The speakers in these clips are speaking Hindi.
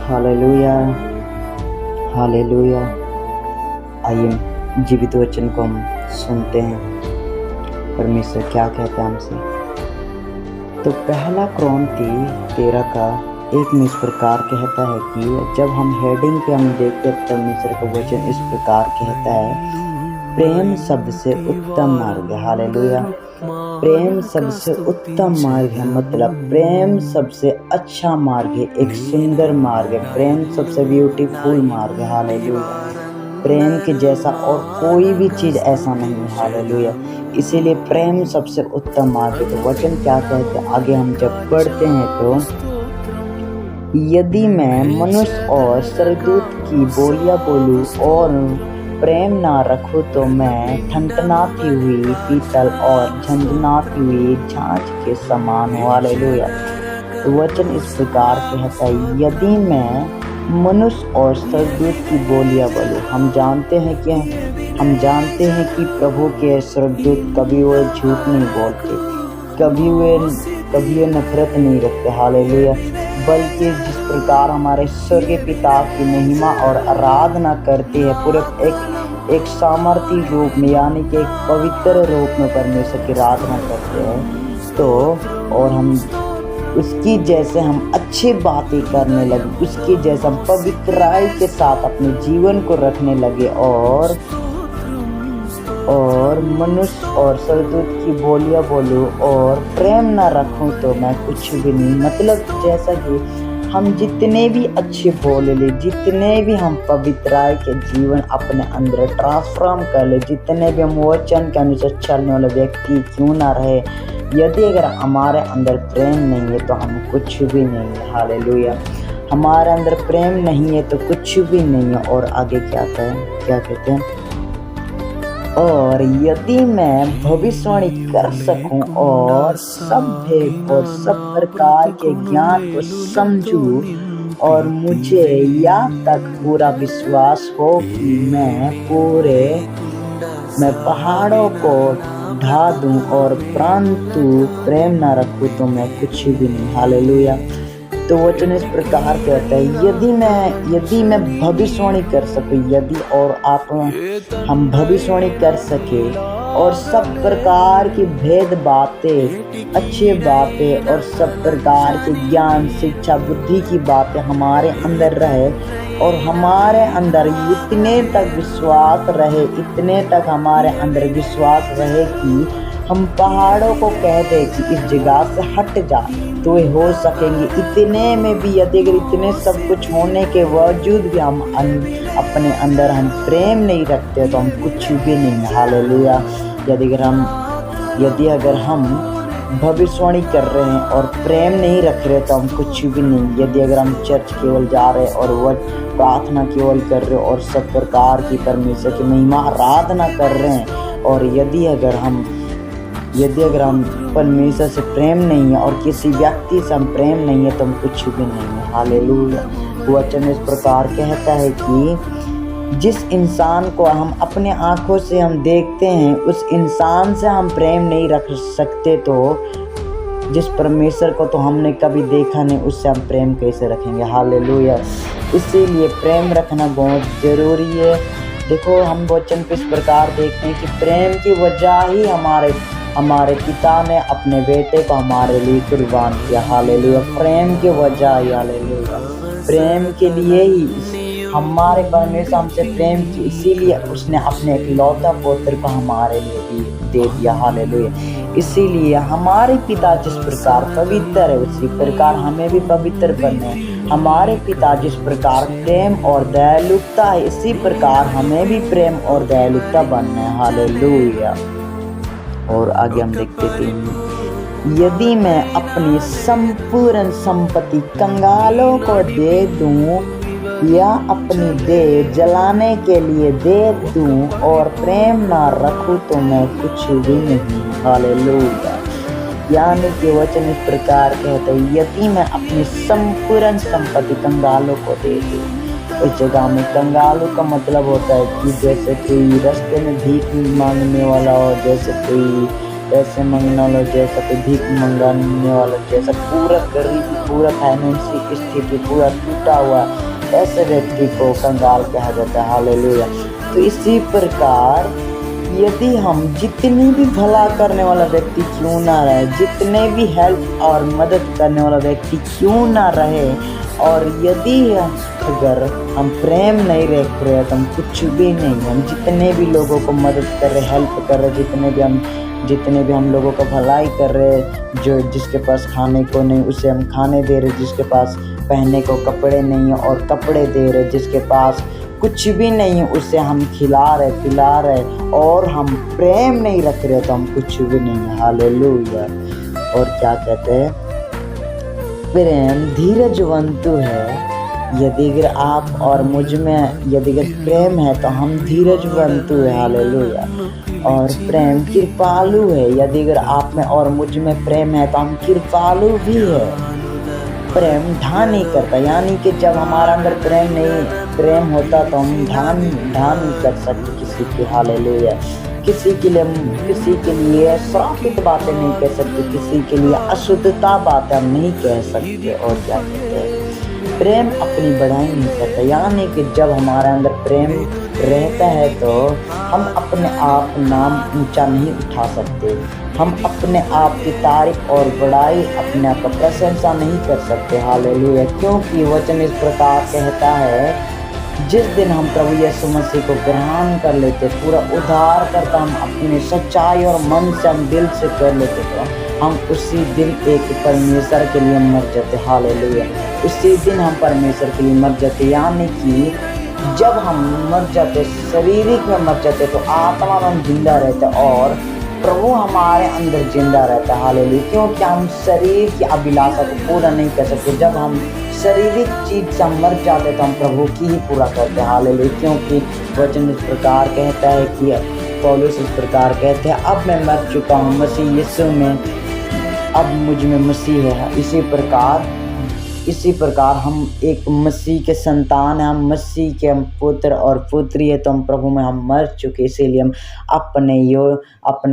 Hallelujah, hallelujah. आइए जीवित वचन को हम सुनते हैं, परमेश्वर क्या कहता है हमसे। तो पहला क्रॉन्ति 13 का 1 में इस प्रकार कहता है कि जब हम हेडिंग पे हम देखते हैं, परमेश्वर का वचन इस प्रकार कहता है, प्रेम शब्द से उत्तम मार्ग है। हालेलुया। प्रेम सबसे उत्तम मार्ग है, मतलब प्रेम सबसे अच्छा मार्ग है, एक सुंदर मार्ग है। प्रेम सबसे ब्यूटीफुल मार्ग है। हालेलुया। प्रेम के जैसा और कोई भी चीज ऐसा नहीं है। हालेलुया। इसीलिए प्रेम सबसे उत्तम मार्ग है। तो वचन क्या कहते हैं आगे हम जब पढ़ते हैं, तो यदि मैं मनुष्य और स्वर्गदूत की बोलियां बोलूं और प्रेम ना रखूं तो मैं ठनठनाती हुई पीतल और झंझनाती हुई झांझ के समान हूं। हालेलुया। तो वचन इस प्रकार कहता है, यदि मैं मनुष्य और स्वर्गदूत की बोलियां बोलूं। हम जानते हैं कि प्रभु के स्वर्गदूत कभी वो झूठ नहीं बोलते, कभी वे नफरत नहीं रखते। हालेलुया। बल्कि जिस प्रकार हमारे स्वर्गीय पिता की महिमा और आराधना करते हैं, पूरे एक सामर्थी रूप में, यानी कि एक पवित्र रूप में परमेश्वर की आराधना करते हैं, तो और हम उसकी जैसे हम अच्छी बातें करने लगे, उसकी जैसे हम पवित्राई के साथ अपने जीवन को रखने लगे, और मनुष्य और स्वर्गदूत की बोलियां बोलूं और प्रेम ना रखूं तो मैं कुछ भी नहीं। मतलब जैसा कि हम जितने भी अच्छे बोल ले, जितने भी हम पवित्राई के जीवन अपने अंदर ट्रांसफॉर्म कर ले, जितने भी हम वचन के अनुसार चलने वाले व्यक्ति क्यों ना रहे, यदि अगर हमारे अंदर प्रेम नहीं है तो हम कुछ भी नहीं है। हालेलुया। हमारे अंदर प्रेम नहीं है तो कुछ भी नहीं है। और आगे क्या कहते हैं, और यदि मैं भविष्यवाणी कर सकूं और सब भेद और सब प्रकार के ज्ञान को समझूं, और मुझे यहाँ तक पूरा विश्वास हो कि मैं पहाड़ों को ढा दूं, और परंतु प्रेम ना रखूं तो मैं कुछ भी नहीं। हालेलुया। तो वचन इस प्रकार कहता है, यदि मैं भविष्यवाणी कर सकूं, यदि और हम भविष्यवाणी कर सके, और सब प्रकार की भेद बातें, अच्छी बातें और सब प्रकार के ज्ञान, शिक्षा, बुद्धि की बातें हमारे अंदर रहे, और हमारे अंदर इतने तक हमारे अंदर विश्वास रहे कि हम पहाड़ों को कह दे कि इस जगह से हट जा, तो ये हो सकेंगे। इतने में भी यदि अगर इतने सब कुछ होने के बावजूद भी हम अपने अंदर हम प्रेम नहीं रखते तो हम कुछ भी नहीं। हालेलुया। यदि अगर हम भविष्यवाणी कर रहे हैं और प्रेम नहीं रख रहे तो हम कुछ भी नहीं। यदि अगर हम चर्च केवल जा रहे हैं और वह प्रार्थना केवल कर रहे और सब प्रकार की परमेश्वर की महिमा आराधना कर रहे हैं, और यदि अगर हम परमेश्वर से प्रेम नहीं है और किसी व्यक्ति से हम प्रेम नहीं है तो हम कुछ भी नहीं है। हालेलुया। वचन इस प्रकार कहता है कि जिस इंसान को हम अपने आंखों से हम देखते हैं, उस इंसान से हम प्रेम नहीं रख सकते, तो जिस परमेश्वर को तो हमने कभी देखा नहीं, उससे हम प्रेम कैसे रखेंगे। हालेलुया। इसीलिए प्रेम रखना बहुत ज़रूरी है। देखो, हम वचन पे इस प्रकार देखते हैं कि प्रेम की वजह ही हमारे पिता ने अपने बेटे को हमारे लिए कुर्बान किया। हालेलुया। प्रेम की वजह ही, हालेलुया, प्रेम के लिए ही हमारे परमेश्वर हमसे प्रेम की, इसीलिए उसने अपने इकलौता पुत्र को हमारे लिए दे दिया। हालेलुया। इसीलिए हमारे पिता जिस प्रकार पवित्र है, उसी प्रकार हमें भी पवित्र बनना है। हमारे पिता जिस प्रकार प्रेम और दयालुता है, इसी प्रकार हमें भी प्रेम और दयालुता बनना है। हालेलुया। और आगे हम देखते थे, यदि मैं अपनी संपूर्ण संपत्ति कंगालों को दे दूं या अपनी देह जलाने के लिए दे दूं और प्रेम ना रखूं तो मैं कुछ भी नहीं। हालेलुया। यानी कि वचन इस प्रकार कहते हैं, यदि मैं अपनी संपूर्ण संपत्ति कंगालों को दे दूं। उस जगह में कंगालों का मतलब होता है कि जैसे कोई रास्ते में भीख मांगने वाला हो, जैसे कोई पैसे मांगने वालों जैसा, कोई भीख मंगाने वाला जैसा, पूरा गरीबी, पूरा फाइनेंशियल स्थिति पूरा टूटा हुआ ऐसे व्यक्ति को कंगाल कहा जाता है। हालेलुया। तो इसी प्रकार यदि हम जितनी भी भला करने वाला व्यक्ति क्यों ना रहे, जितने भी हेल्प और मदद करने वाला व्यक्ति क्यों ना रहे, और यदि अगर हम प्रेम नहीं रख रहे तो हम कुछ भी नहीं। हम जितने भी लोगों को मदद कर रहे, हेल्प कर रहे, जितने भी हम लोगों का भलाई कर रहे, जो जिसके पास खाने को नहीं उसे हम खाने दे रहे, जिसके पास पहनने को कपड़े नहीं है और कपड़े दे रहे, जिसके पास कुछ भी नहीं है उसे हम खिला रहे, पिला रहे, और हम प्रेम नहीं रख रहे तो हम कुछ भी नहीं है। हालेलुया। और क्या कहते हैं, प्रेम धीरजवंतु है। यदि अगर आप और मुझ में यदि अगर प्रेम है तो हम धीरजवंतु है। हालेलुया। और प्रेम कृपालु है। यदि अगर आप में और मुझ में प्रेम है तो हम कृपालु भी है। प्रेम ढान नहीं करता, यानी कि जब हमारा अंदर प्रेम होता तो हम ढान नहीं कर सकते किसी की। हालेलुया। किसी के लिए श्रापित बातें नहीं कह सकते, किसी के लिए अशुद्धता बातें हम नहीं कह सकते। और क्या कहते हैं, प्रेम अपनी बढ़ाई नहीं करता, यानी कि जब हमारे अंदर प्रेम रहता है तो हम अपने आप नाम ऊंचा नहीं उठा सकते, हम अपने आप की तारीफ और बड़ाई, अपने आप का प्रशंसा नहीं कर सकते। हालेलुया। क्योंकि वचन इस प्रकार कहता है, जिस दिन हम प्रभु यीशु मसीह को ग्रहण कर लेते, पूरा उद्धार करता हम अपने सच्चाई और मन से, हम दिल से कर लेते, तो हम उसी दिन एक परमेश्वर के लिए मर जाते। हालेलुया। उसी दिन हम परमेश्वर के लिए मर जाते, यानी कि जब हम मर जाते, शारीरिक में मर जाते, तो आत्मा में हम जिंदा रहते और प्रभु हमारे अंदर जिंदा रहता है। हालेलुया। क्योंकि हम शरीर की अभिलाषा को पूरा नहीं कर सकते। जब हम शारीरिक चीज से मर जाते तो हम प्रभु की ही पूरा करते हैं। हालेलुया। क्योंकि वचन इस प्रकार कहता है कि पौलुस इस प्रकार कहते हैं, अब मैं मर चुका हूँ मसीह यीशु में, अब मुझ में मसीह है। इसी प्रकार हम एक मसीह के संतान हैं, हम मसीह के हम पुत्र और पुत्री है, तो हम प्रभु में हम मर चुके। इसीलिए हम अपने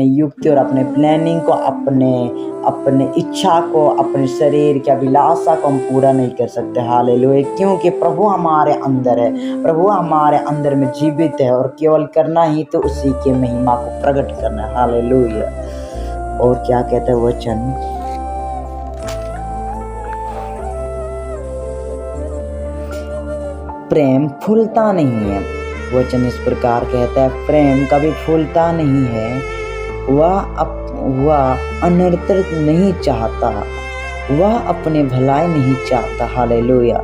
युक्ति और अपने प्लानिंग को, अपने इच्छा को, अपने शरीर की अभिलाषा को हम पूरा नहीं कर सकते। हालेलुया। क्योंकि प्रभु हमारे अंदर है, प्रभु हमारे अंदर में जीवित है, और केवल करना ही तो उसी के महिमा को प्रकट करना है। हालेलुया। और क्या कहता है वचन, प्रेम फूलता नहीं है। वचन इस प्रकार कहता है, प्रेम कभी फूलता नहीं है, वह अनर्थ नहीं चाहता, वह अपने भलाई नहीं चाहता। हालेलुया।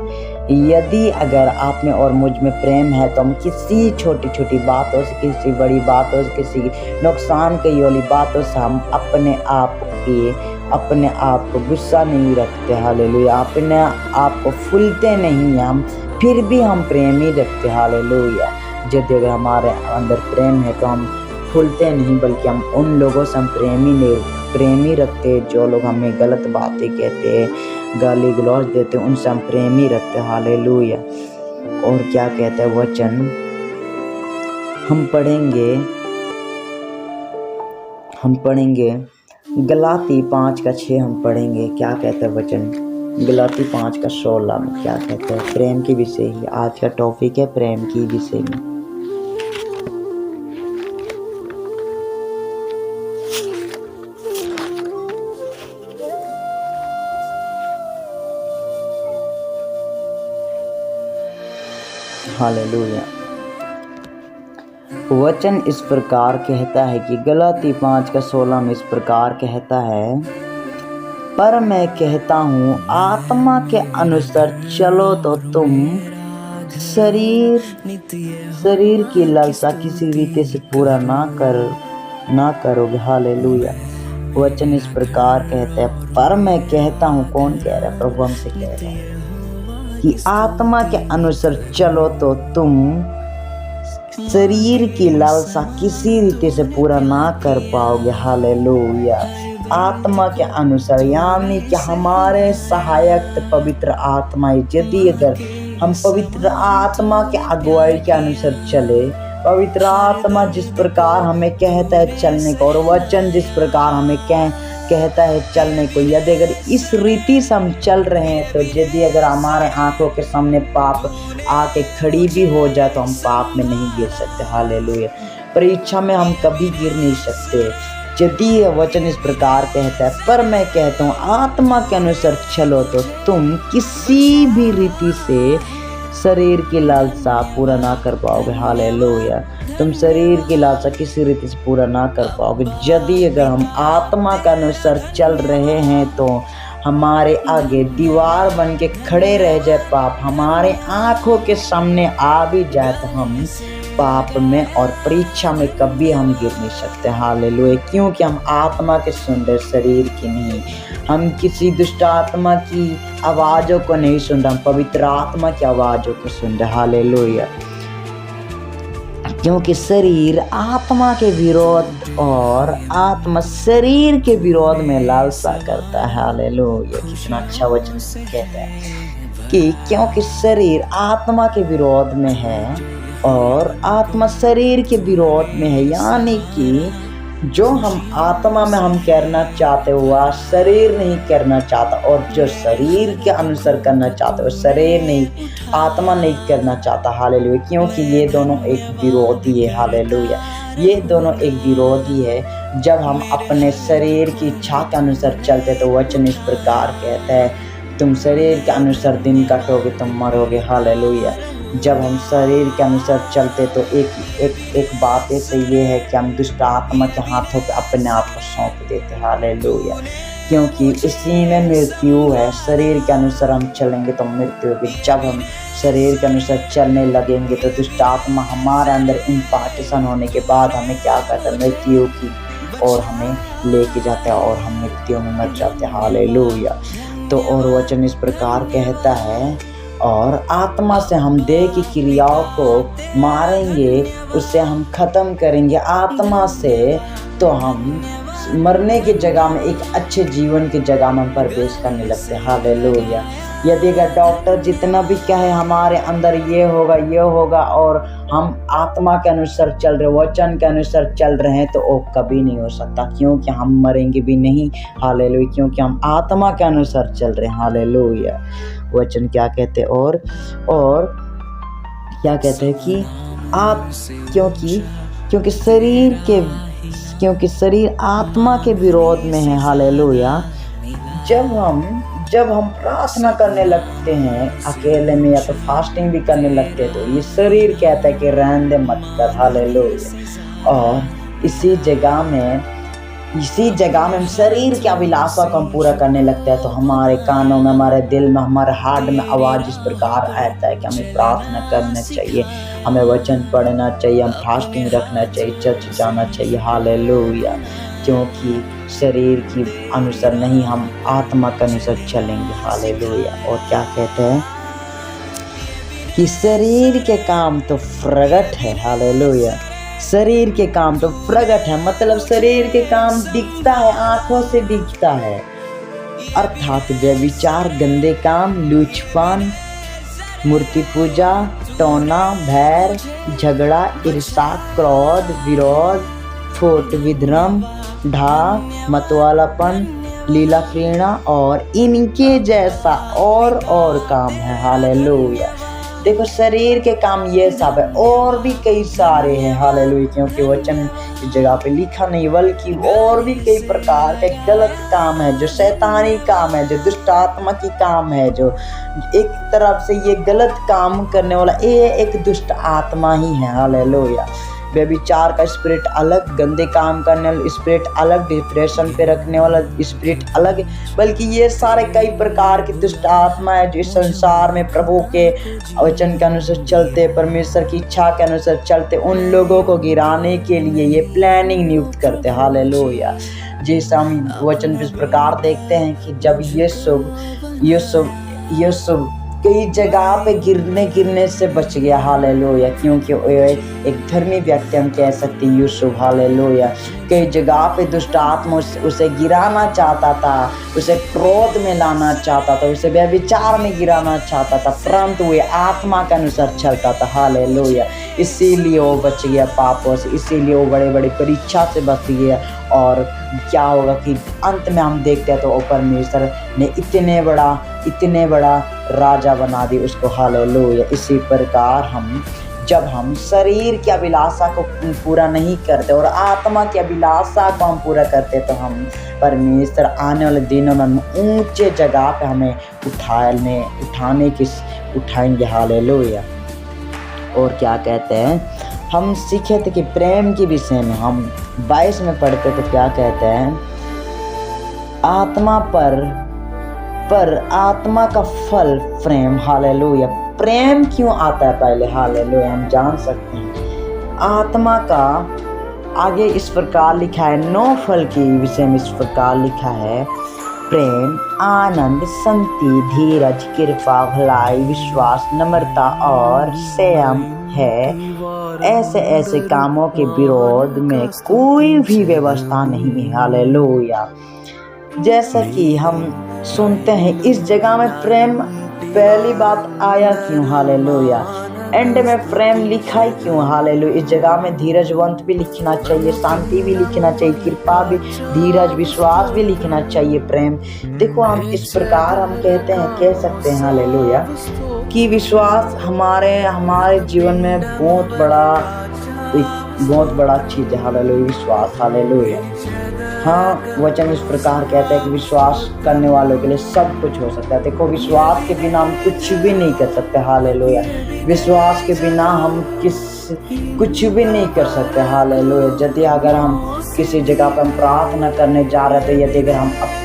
यदि अगर आप में और मुझ में प्रेम है तो हम किसी छोटी छोटी बातों से, किसी बड़ी बातों से, किसी नुकसान की वाली बातों से हम अपने आप को गुस्सा नहीं रखते। हालेलुया। अपने आप को फूलते नहीं, हम फिर भी हम प्रेम ही रखते। हालेलुया। यदि अगर हमारे अंदर प्रेम है तो हम फूलते नहीं, बल्कि हम उन लोगों से हम प्रेम ही रखते, जो लोग हमें गलत बातें कहते हैं, गाली गलौज देते हैं, उनसे हम प्रेम ही रखते। हालेलुया। और क्या कहता है वचन, हम पढ़ेंगे गलाती 5:6 हम पढ़ेंगे। क्या कहता है वचन, गलाती 5:16 में क्या कहता है, प्रेम के विषय ही आज का टॉपिक है, प्रेम की विषय में। हालेलुया। वचन इस प्रकार कहता है कि गलाती 5:16 में इस प्रकार कहता है, पर मैं कहता हूँ आत्मा के अनुसार चलो तो तुम शरीर की लालसा किसी रीति से पूरा ना करोगे। हालेलुया। वचन इस प्रकार कहता है, पर मैं कहता हूँ, कौन कह रहा है, प्रभु हमसे कह रहा है कि आत्मा के अनुसार चलो तो तुम शरीर की लालसा किसी रीति से पूरा ना कर पाओगे। हालेलुया। आत्मा के अनुसार, यानी कि हमारे सहायक पवित्र आत्मा, यदि अगर हम पवित्र आत्मा के अगुवाई के अनुसार चले पवित्र आत्मा जिस प्रकार हमें कहता है चलने को और वचन जिस प्रकार हमें कहता है चलने को, यदि अगर इस रीति से हम चल रहे हैं तो यदि अगर हमारे आंखों के सामने पाप आके खड़ी भी हो जाए तो हम पाप में नहीं गिर सकते। हालेलुया। परीक्षा में हम कभी गिर नहीं सकते यदि यह वचन इस प्रकार कहता है। पर मैं कहता हूँ आत्मा के अनुसार चलो तो तुम किसी भी रीति से शरीर की लालसा पूरा ना कर पाओगे। हालेलुया। तुम शरीर की लालसा किसी रीति से पूरा ना कर पाओगे। यदि अगर हम आत्मा के अनुसार चल रहे हैं तो हमारे आगे दीवार बन के खड़े रह जाए पाप, हमारे आंखों के सामने आ भी जाए तो हम पाप में और परीक्षा में कभी हम गिर नहीं सकते। हालेलुया। क्योंकि हम आत्मा के सुन रहे, शरीर की नहीं। हम किसी दुष्ट आत्मा की आवाज़ों को नहीं सुन रहे, हम पवित्र आत्मा की आवाज़ों को सुन रहे। हालेलुया। क्योंकि शरीर आत्मा के विरोध और आत्मा शरीर के विरोध में लालसा करता है। हालेलुया। कितना अच्छा वचन कहता है कि क्योंकि शरीर आत्मा के विरोध में है और आत्मा शरीर के विरोध में है, यानी कि जो हम आत्मा में हम करना चाहते वह शरीर नहीं करना चाहता, और जो शरीर के अनुसार करना चाहते वो शरीर नहीं, आत्मा नहीं करना चाहता। हालेलुया। क्योंकि ये दोनों एक विरोधी है। हालेलुया। ये दोनों एक विरोधी है। जब हम अपने शरीर की इच्छा के अनुसार चलते तो वचन इस प्रकार कहता है तुम शरीर के अनुसार दिन काटोगे तुम मरोगे। हालेलुया। जब हम शरीर के अनुसार चलते तो एक बात ऐसे ये है कि हम दुष्ट आत्मा के हाथों पे अपने आप को सौंप देते। हालेलुया। क्योंकि इसी में मृत्यु है। शरीर के अनुसार हम चलेंगे तो मृत्यु होगी। जब हम शरीर के अनुसार चलने लगेंगे तो दुष्ट आत्मा हमारे अंदर इम्पार्टेशन होने के बाद हमें क्या करता है, मृत्यु की और हमें लेके जाता है और हम मृत्यु में मर जाते हैं। हालेलुया। तो और वचन इस प्रकार कहता है और आत्मा से हम देह की क्रियाओं को मारेंगे, उससे हम खत्म करेंगे। आत्मा से तो हम मरने की जगह में एक अच्छे जीवन की जगह में हम प्रवेश करने लगते हैं। हालेलुया। यदि अगर डॉक्टर जितना भी कहे हमारे अंदर ये होगा और हम आत्मा के अनुसार चल रहे, वचन के अनुसार चल रहे हैं तो वो कभी नहीं हो सकता, क्योंकि हम मरेंगे भी नहीं। हालेलुया। क्योंकि हम आत्मा के अनुसार चल रहे हैं। हालेलुया। वचन क्या कहते हैं और क्या कहते हैं कि आप क्योंकि शरीर आत्मा के विरोध में है। हालेलुया। जब हम प्रार्थना करने लगते हैं अकेले में या तो फास्टिंग भी करने लगते हैं तो ये शरीर कहता है कि रहने दे मत कर। हालेलुया। और इसी जगह में हम शरीर की अभिलाषा को हम पूरा करने लगते हैं तो हमारे कानों में, हमारे दिल में, हमारे हार्ट में आवाज़ इस प्रकार आता है कि हमें प्रार्थना करना चाहिए, हमें वचन पढ़ना चाहिए, हम फास्टिंग रखना चाहिए, चर्च जाना चाहिए। हालेलुया। क्योंकि शरीर की अनुसार नहीं, हम आत्मा के अनुसार चलेंगे। हालेलुया। और क्या कहते हैं कि शरीर के काम तो प्रगट है। हालेलुया। शरीर के काम तो प्रगट है, मतलब शरीर के काम दिखता है, आंखों से दिखता है, अर्थात व्यभिचार, गंदे काम, लूचपन, मूर्ति पूजा, टोना, भैर, झगड़ा, ईर्ष्या, क्रोध, विरोध, फूट, विधर्म, ढा, मतवालापन, लीला क्रीड़ा और इनके जैसा और काम है। हालेलुया। देखो शरीर के काम ये सब है, और भी कई सारे हैं। हालेलुया। क्योंकि वचन की जगह पे लिखा नहीं, बल्कि और भी कई प्रकार के गलत काम है, जो शैतानी काम है, जो दुष्ट आत्मा की काम है, जो एक तरफ से ये गलत काम करने वाला ये एक दुष्ट आत्मा ही है। हालेलुया। व्यभिचार का स्पिरिट अलग, गंदे काम करने वाला स्पिरिट अलग, डिप्रेशन पे रखने वाला स्पिरिट अलग, बल्कि ये सारे कई प्रकार के दुष्ट आत्मा है जो इस संसार में प्रभु के वचन के अनुसार चलते, परमेश्वर की इच्छा के अनुसार चलते, उन लोगों को गिराने के लिए ये प्लानिंग नियुक्त करते। हालेलुया। जैसे हम वचन इस प्रकार देखते हैं कि जब यीशु कई जगह पे गिरने से बच गया, हालेलुया, क्योंकि वो एक धर्मी व्यक्ति हम कह सकते हैं यूसुफ, हालेलुया। कई जगह पे दुष्ट आत्मा उसे गिराना चाहता था, उसे क्रोध में लाना चाहता था, उसे व्यभिचार में गिराना चाहता था, परंतु वो आत्मा के अनुसार चलता था, हालेलुया। इसीलिए वो बच गया पापों से, इसीलिए वो बड़े बड़े परीक्षा से बच गया। और क्या होगा कि अंत में हम देखते हैं तो वो परमेश्वर ने इतने बड़ा राजा बना दी उसको, हालेलुया। इसी प्रकार जब हम शरीर की अभिलाषा को पूरा नहीं करते और आत्मा की अभिलाषा को हम पूरा करते, तो हम परमेश्वर आने वाले दिनों में ऊंचे जगह पे हमें उठाएंगे, हालेलुया। और क्या कहते हैं, हम सीखे थे कि प्रेम के विषय में हम 22 में पढ़ते, तो क्या कहते हैं, आत्मा पर आत्मा का फल प्रेम, हालेलुया। प्रेम क्यों आता है पहले, हालेलुया, हम जान सकते हैं। आत्मा का आगे इस प्रकार लिखा है, 9 फल के विषय में इस प्रकार लिखा है, प्रेम, आनंद, शांति, धीरज, कृपा, भलाई, विश्वास, नम्रता और संयम है। ऐसे कामों के विरोध में कोई भी व्यवस्था नहीं है, हालेलुया। जैसा कि हम सुनते हैं इस जगह में प्रेम पहली बात आया क्यों, हालेलुया। एंड में प्रेम लिखा ही क्यों, हालेलुया। इस जगह में धीरजवंत भी लिखना चाहिए, शांति भी लिखना चाहिए, कृपा भी, धीरज, विश्वास भी लिखना चाहिए, प्रेम। देखो हम इस प्रकार हम कह सकते हैं, हालेलुया, कि विश्वास हमारे जीवन में बहुत बड़ा चीज है, हालेलुया, विश्वास, हालेलुया। हाँ, वचन इस प्रकार कहता है कि विश्वास करने वालों के लिए सब कुछ हो सकता है। देखो विश्वास के बिना हम कुछ भी नहीं कर सकते, हालेलुया। विश्वास के बिना हम कुछ भी नहीं कर सकते, हालेलुया। यदि अगर हम किसी जगह पर हम प्रार्थना करने जा रहे थे, यदि अगर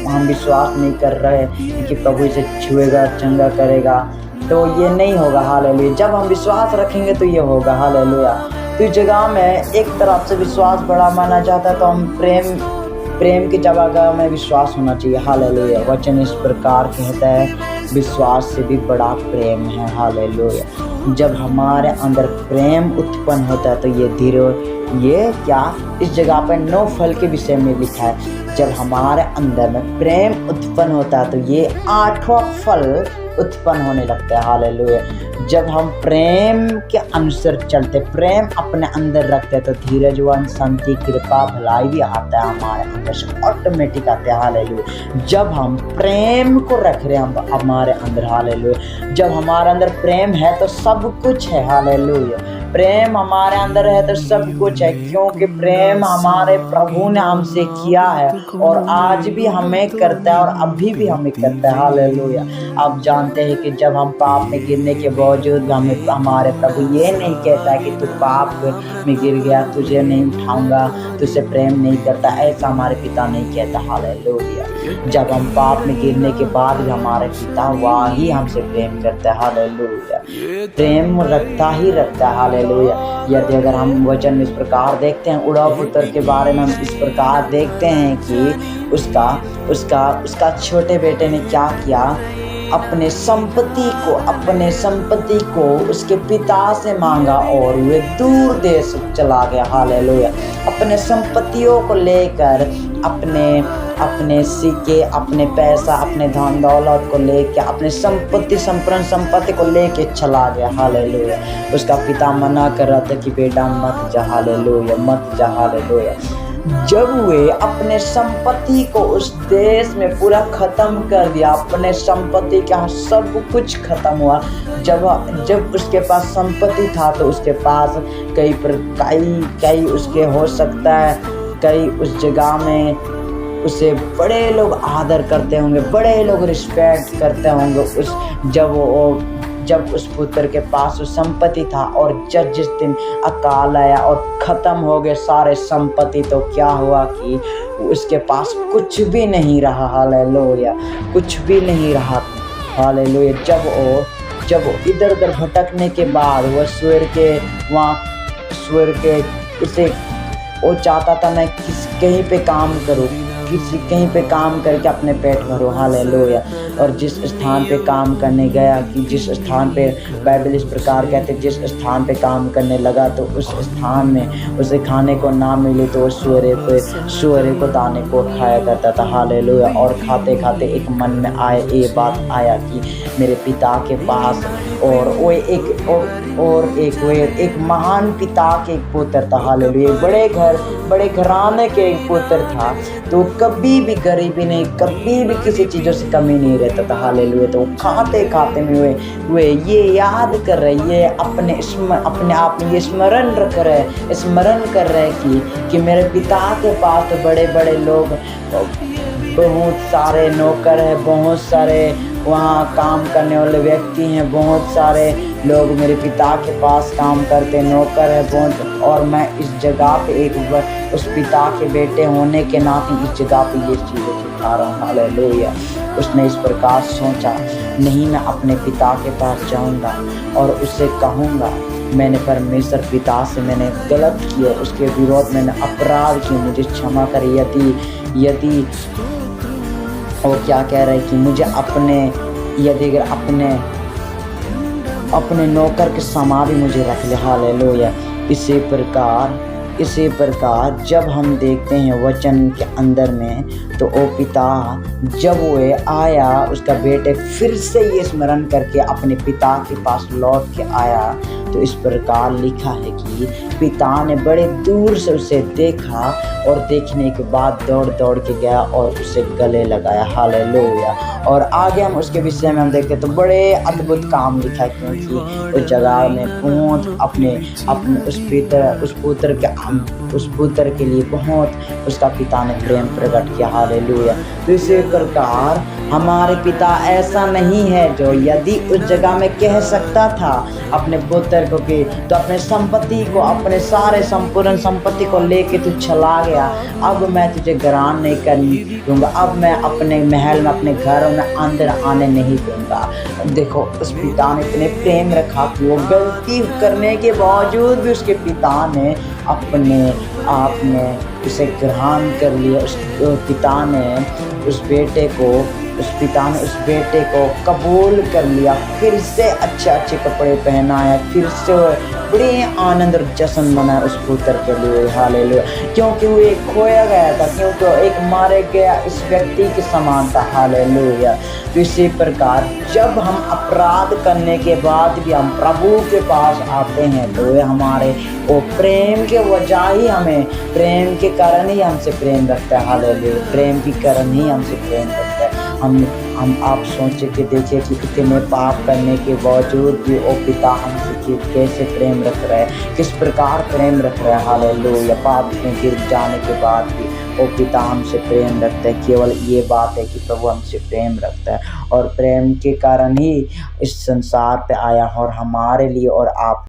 हम विश्वास नहीं कर रहे कि प्रभु इसे छुएगा, चंगा करेगा, तो ये नहीं होगा, हालेलुया। जब हम विश्वास रखेंगे तो ये होगा, हालेलुया। तो इस जगह में एक तरफ से विश्वास बड़ा माना जाता है, तो हम प्रेम की जगह में विश्वास होना चाहिए, हालेलुया। वचन इस प्रकार कहता है, विश्वास से भी बड़ा प्रेम है, हालेलुया। जब हमारे अंदर प्रेम उत्पन्न होता है तो ये क्या इस जगह पर 9 फल के विषय में लिखा है। जब हमारे अंदर में प्रेम उत्पन्न होता है तो ये 8वां फल उत्पन्न होने लगता है, हालेलुया। जब हम प्रेम के अनुसार चलते, प्रेम अपने अंदर रखते, तो धीरजवान, शांति, कृपा, भलाई भी आता है हमारे अंदर से, ऑटोमेटिक आता है, हालेलुया। जब हम प्रेम को रख रहे हैं हमारे अंदर, हालेलुया। जब हमारे अंदर प्रेम है तो सब कुछ है, हालेलुया। प्रेम हमारे अंदर है तो सब कुछ है, क्योंकि प्रेम हमारे प्रभु ने हमसे किया है और आज भी हमें करता है और अभी भी हमें करता है, हालेलुया। आप जानते हैं कि जब हम पाप में गिरने के बावजूद हमारे प्रभु ये नहीं कहता है कि तू पाप में गिर गया, तुझे नहीं उठाऊंगा, तुझसे प्रेम नहीं करता, ऐसा हमारे पिता नहीं कहता, हालेलुया। जब हम पाप में गिरने के बाद भी हमारे पिता वही हमसे प्रेम करता है, हालेलुया। प्रेम रखता ही रखता है, हालेलुया। यदि अगर हम वचन इस प्रकार देखते हैं, उड़ाव पुत्र के बारे में हम इस प्रकार देखते हैं कि उसका छोटे बेटे ने क्या किया, अपने संपत्ति को उसके पिता से मांगा और वे दूर देश चला गया, हालेलुया। अपने संपत्तियों को लेकर अपने सिक्के, अपने पैसा, अपने धन दौलत को लेकर, अपने संपत्ति को लेके चला गया, हालेलुया। उसका पिता मना कर रहा था कि बेटा मत जा, हालेलुया, मत जा, हालेलुया। जब वे अपने संपत्ति को उस देश में पूरा खत्म कर दिया, अपने संपत्ति का सब कुछ खत्म हुआ। जब उसके पास संपत्ति था तो उसके पास कई उसके हो सकता है, कई उस जगह में उसे बड़े लोग आदर करते होंगे, बड़े लोग रिस्पेक्ट करते होंगे। जब उस पुत्र के पास उस संपत्ति था और जिस दिन अकाल आया और ख़त्म हो गए सारे संपत्ति, तो क्या हुआ कि उसके पास कुछ भी नहीं रहा, हालेलुया, कुछ भी नहीं रहा, हालेलुया। जब वो इधर उधर भटकने के बाद वो वो चाहता था मैं कहीं पे काम करूं, किसी कहीं पे काम करके अपने पेट भरो, हालेलुया। और जिस स्थान पे काम करने गया, कि जिस स्थान पे बाइबल इस प्रकार कहते, जिस स्थान पे काम करने लगा तो उस स्थान में उसे खाने को ना मिले तो वो सुअरे को दाने को खाया करता था, हालेलुया। और खाते खाते एक मन में ये बात आया कि मेरे पिता के पास और वो एक महान पिता के एक पुत्र था, हालेलुया। बड़े घराने के एक पुत्र था, तो कभी भी गरीबी नहीं, कभी भी किसी चीज़ों से कमी नहीं रहता था, हालेलुया। तो खाते खाते में वे ये याद कर रहे, ये अपने आप में ये स्मरण कर रहे कि मेरे पिता के पास तो बड़े बड़े लोग, बहुत सारे नौकर हैं, बहुत सारे वहाँ काम करने वाले व्यक्ति हैं, बहुत सारे लोग मेरे पिता के पास काम करते, नौकर है बहुत, और मैं इस जगह पे उस पिता के बेटे होने के नाते इस जगह पे ये चीज़ें सिखा रहा हूँ, हालेलुया। उसने इस प्रकार सोचा, नहीं मैं अपने पिता के पास जाऊँगा और उससे कहूँगा मैंने परमेश्वर पिता से मैंने गलत किया, उसके विरोध मैंने अपराध किया, मुझे क्षमा कर। यदि वो क्या कह रहे कि मुझे यदि अपने नौकर के समा भी मुझे रख ले, हालेलुया। इसी प्रकार जब हम देखते हैं वचन के अंदर में, तो वो पिता जब वो आया, उसका बेटे फिर से ये स्मरण करके अपने पिता के पास लौट के आया, तो इस प्रकार लिखा है कि पिता ने बड़े दूर से उसे देखा और देखने के बाद दौड़ के गया और उसे गले लगाया, हालेलुया। और आगे हम उसके विषय में हम देखते तो बड़े अद्भुत काम लिखा है, क्योंकि उस जगह में बहुत अपने उस पुत्र के लिए बहुत उसका पिता ने प्रेम प्रकट किया, हालेलुया। तो इसी प्रकार हमारे पिता ऐसा नहीं है जो यदि उस जगह में कह सकता था अपने पुत्र को कि तो अपने संपत्ति को, अपने सारे संपूर्ण संपत्ति को लेके तू चला गया, अब मैं तुझे ग्रहण नहीं करने दूंगा, अब मैं अपने महल में अपने घर में अंदर आने नहीं दूंगा। देखो उस पिता ने इतने प्रेम रखा कि वो गलती करने के बावजूद भी उसके पिता ने अपने आप में उसे ग्रहण कर लिया। उस पिता ने उस बेटे को कबूल कर लिया, फिर से अच्छे कपड़े पहनाया, फिर से बड़े आनंद और जश्न मनाया उस पुत्र के लिए, हालेलुया। क्योंकि वो एक खोया गया था, क्योंकि एक मारे गया इस व्यक्ति के समान था, हालेलुया। तो इसी प्रकार जब हम अपराध करने के बाद भी हम प्रभु के पास आते हैं, तो वे हमारे वो प्रेम के वजह ही हमें, प्रेम के कारण ही हमसे प्रेम रखता है, हालेलुया। प्रेम के कारण ही हमसे प्रेम रखता है। हम आप सोचे कि देखिए कि इतने पाप करने के बावजूद भी वो पिता हमसे कैसे प्रेम रख रहा है, किस प्रकार प्रेम रख रहा है, हालेलुया। पाप में गिर जाने के बाद भी वो पिता हमसे प्रेम रखता है। केवल ये बात है कि प्रभु हमसे प्रेम रखता है और प्रेम के कारण ही इस संसार पे आया और हमारे लिए और आप